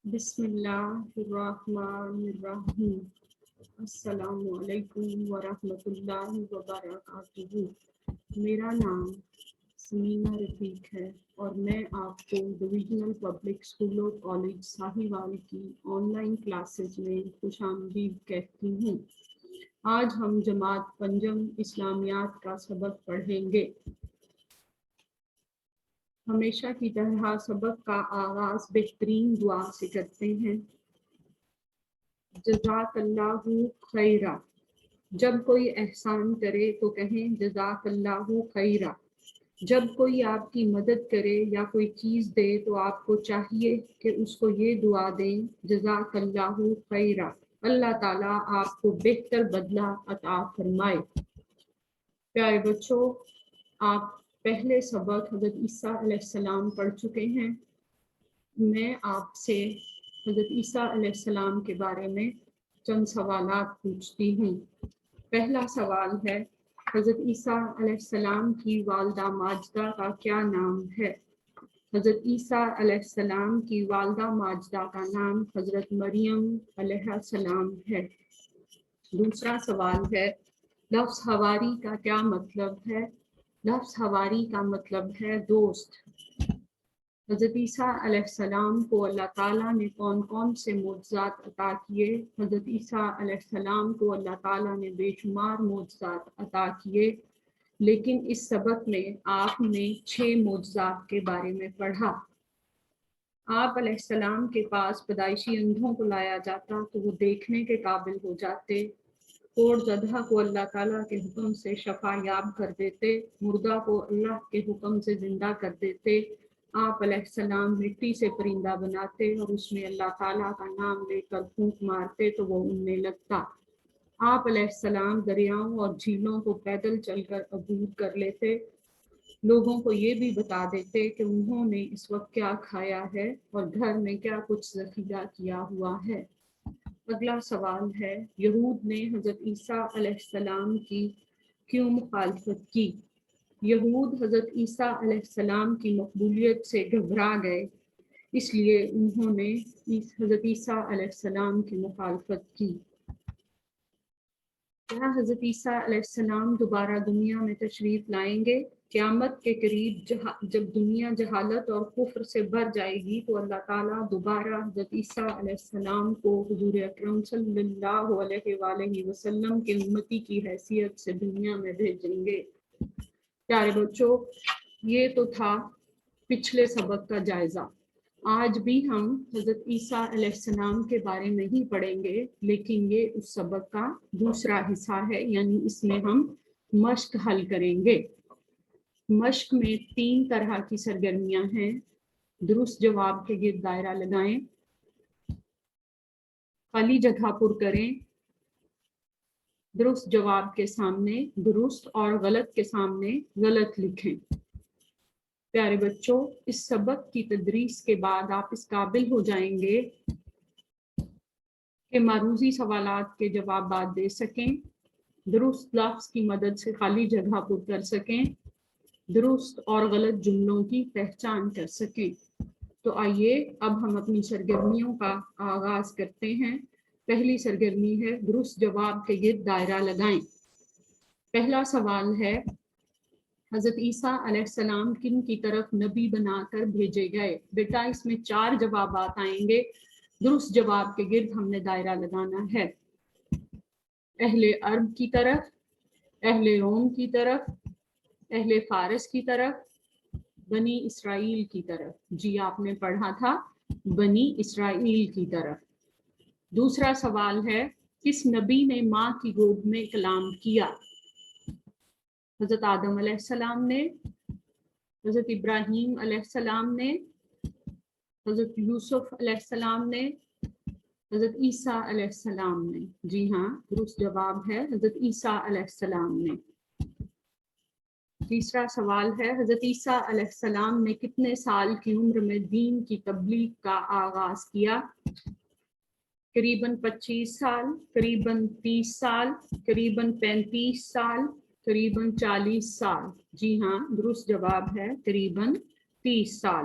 بسم اللہ الرحمن الرحیم۔ السلام علیکم ورحمۃ اللہ وبرکاتہ۔ میرا نام سمیمہ رفیق ہے اور میں آپ کو ڈویژنل پبلک اسکول اور کالج ساہیوال کی آن لائن کلاسز میں خوش آمدید کہتی ہوں۔ آج ہم جماعت پنجم اسلامیات کا سبق پڑھیں گے۔ ہمیشہ کی طرح سبق کا آغاز بہترین دعا سے کرتے ہیں۔ جزاک اللہ خیرہ۔ جب کوئی احسان کرے تو کہیں جزاک اللہ خیرہ۔ جب کوئی آپ کی مدد کرے یا کوئی چیز دے تو آپ کو چاہیے کہ اس کو یہ دعا دیں جزاک اللہ خیرہ، اللہ تعالیٰ آپ کو بہتر بدلہ عطا فرمائے۔ پیارے بچوں، آپ پہلے سبق حضرت عیسیٰ علیہ السلام پڑھ چکے ہیں۔ میں آپ سے حضرت عیسیٰ علیہ السلام کے بارے میں چند سوالات پوچھتی ہوں۔ پہلا سوال ہے، حضرت عیسیٰ علیہ السلام کی والدہ ماجدہ کا کیا نام ہے؟ حضرت عیسیٰ علیہ السلام کی والدہ ماجدہ کا نام حضرت مریم علیہ السلام ہے۔ دوسرا سوال ہے، لفظ حواری کا کیا مطلب ہے؟ لفظ حواری کا مطلب ہے دوست۔ حضرت عیسیٰ علیہ السلام کو اللہ تعالیٰ نے کون کون سے معجزات عطا کیے؟ حضرت عیسیٰ علیہ السلام کو اللہ تعالیٰ نے بے شمار معجزات عطا کیے، لیکن اس سبق میں آپ نے 6 معجزات کے بارے میں پڑھا۔ آپ علیہ السلام کے پاس پیدائشی اندھوں کو لایا جاتا تو وہ دیکھنے کے قابل ہو جاتے، کوڑ زدہ کو اللہ تعالیٰ کے حکم سے شفا یاب کر دیتے، مردہ کو اللہ کے حکم سے زندہ کر دیتے۔ آپ علیہ السلام مٹی سے پرندہ بناتے اور اس میں اللہ تعالیٰ کا نام لے کر پھونک مارتے تو وہ اڑنے لگتا۔ آپ علیہ السلام دریاؤں اور جھیلوں کو پیدل چل کر عبور کر لیتے، لوگوں کو یہ بھی بتا دیتے کہ انہوں نے اس وقت کیا کھایا ہے اور گھر میں کیا کچھ ذخیرہ کیا ہوا ہے۔ اگلا سوال ہے، یہود نے حضرت عیسیٰ علیہ السلام کی کیوں مخالفت کی؟ یہود حضرت عیسیٰ علیہ السلام کی مقبولیت سے گھبرا گئے، اس لیے انہوں نے حضرت عیسیٰ علیہ السلام کی مخالفت کی۔ کیا حضرت عیسیٰ علیہ السلام دوبارہ دنیا میں تشریف لائیں گے؟ قیامت کے قریب جب دنیا جہالت اور کفر سے بھر جائے گی تو اللہ تعالیٰ دوبارہ حضرت عیسیٰ علیہ السلام کو حضور اکرم صلی اللہ علیہ وآلہ وسلم کے امتی کی حیثیت سے دنیا میں بھیجیں گے۔ پیارے بچوں، یہ تو تھا پچھلے سبق کا جائزہ۔ آج بھی ہم حضرت عیسیٰ علیہ السلام کے بارے میں ہی پڑھیں گے، لیکن یہ اس سبق کا دوسرا حصہ ہے، یعنی اس میں ہم مشق حل کریں گے۔ مشق میں 3 طرح کی سرگرمیاں ہیں۔ درست جواب کے گرد دائرہ لگائیں، خالی جگہ پر کریں، درست جواب کے سامنے درست اور غلط کے سامنے غلط لکھیں۔ پیارے بچوں، اس سبق کی تدریس کے بعد آپ اس قابل ہو جائیں گے کہ معروضی سوالات کے جوابات دے سکیں، درست لفظ کی مدد سے خالی جگہ پر کر سکیں، درست اور غلط جملوں کی پہچان کر سکیں۔ تو آئیے اب ہم اپنی سرگرمیوں کا آغاز کرتے ہیں۔ پہلی سرگرمی ہے، درست جواب کے گرد دائرہ لگائیں۔ پہلا سوال ہے، حضرت عیسیٰ علیہ السلام کن کی طرف نبی بنا کر بھیجے گئے؟ بیٹا اس میں 4 جوابات آئیں گے، درست جواب کے گرد ہم نے دائرہ لگانا ہے۔ اہل عرب کی طرف، اہل روم کی طرف، اہل فارس کی طرف، بنی اسرائیل کی طرف۔ جی آپ نے پڑھا تھا بنی اسرائیل کی طرف۔ دوسرا سوال ہے، کس نبی نے ماں کی گود میں کلام کیا؟ حضرت آدم علیہ السلام نے، حضرت ابراہیم علیہ السلام نے، حضرت یوسف علیہ السلام نے، حضرت عیسیٰ علیہ السلام نے۔ جی ہاں، درست جواب ہے حضرت عیسیٰ علیہ السلام نے۔ تیسرا سوال ہے، حضرت عیسیٰ علیہ السلام نے کتنے سال کی عمر میں دین کی تبلیغ کا آغاز کیا؟ قریباً 25 سال، قریباً 30 سال، قریباً 35 سال، قریباً 40 سال۔ جی ہاں، درست جواب ہے قریباً 30 سال۔